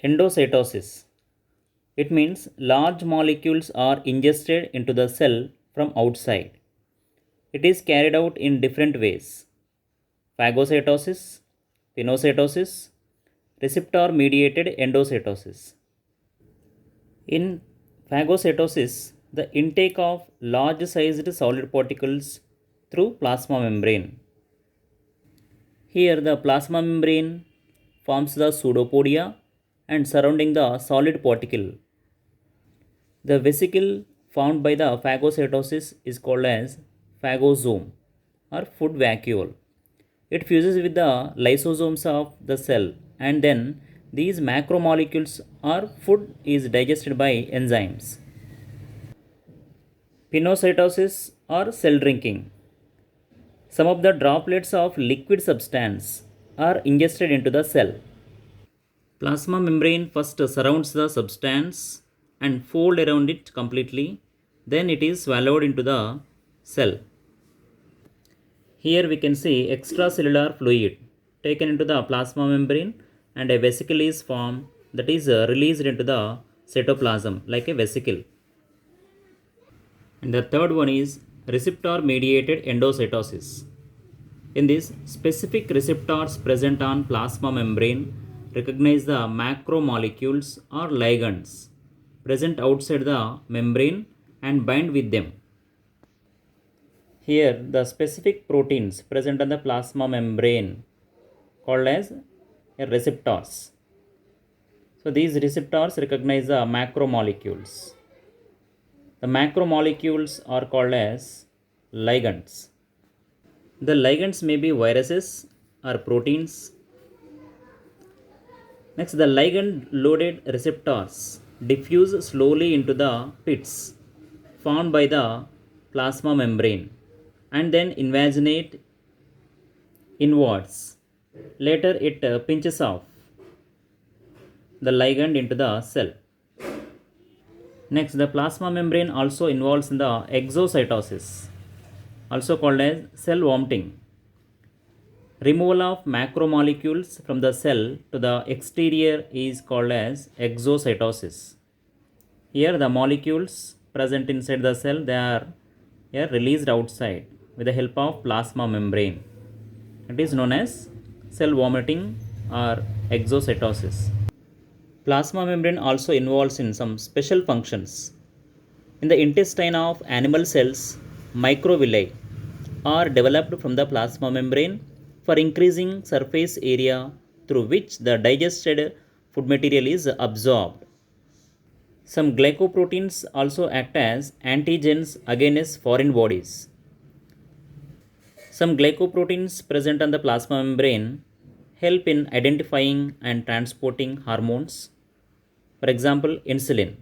Endocytosis. It means large molecules are ingested into the cell from outside. It is carried out in different ways: phagocytosis, pinocytosis, receptor mediated endocytosis. In phagocytosis, the intake of large sized solid particles through plasma membrane. Here, the plasma membrane forms the pseudopodia and surrounding the solid particle. The vesicle formed by the phagocytosis is called as phagosome or food vacuole. It fuses with the lysosomes of the cell, and then these macromolecules or food is digested by enzymes. Pinocytosis or cell drinking. Some of the droplets of liquid substance are ingested into the cell. Plasma membrane first surrounds the substance and fold around it completely, then it is swallowed into the cell. Here we can see extracellular fluid taken into the plasma membrane and a vesicle is formed, that is released into the cytoplasm like a vesicle. And the third one is receptor mediated endocytosis. In this, specific receptors present on plasma membrane recognize the macromolecules or ligands present outside the membrane and bind with them. Here, the specific proteins present on the plasma membrane called as receptors. So, these receptors recognize the macromolecules. The macromolecules are called as ligands. The ligands may be viruses or proteins. Next, the ligand loaded receptors diffuse slowly into the pits formed by the plasma membrane and then invaginate inwards. Later, it pinches off the ligand into the cell. Next, the plasma membrane also involves in the exocytosis, also called as cell vomiting. Removal of macromolecules from the cell to the exterior is called as exocytosis. Here, the molecules present inside the cell, they are released outside with the help of plasma membrane. It is known as cell vomiting or exocytosis. Plasma membrane also involves in some special functions. In the intestine of animal cells, microvilli are developed from the plasma membrane for increasing surface area through which the digested food material is absorbed. Some glycoproteins also act as antigens against foreign bodies. Some glycoproteins present on the plasma membrane help in identifying and transporting hormones. For example, insulin.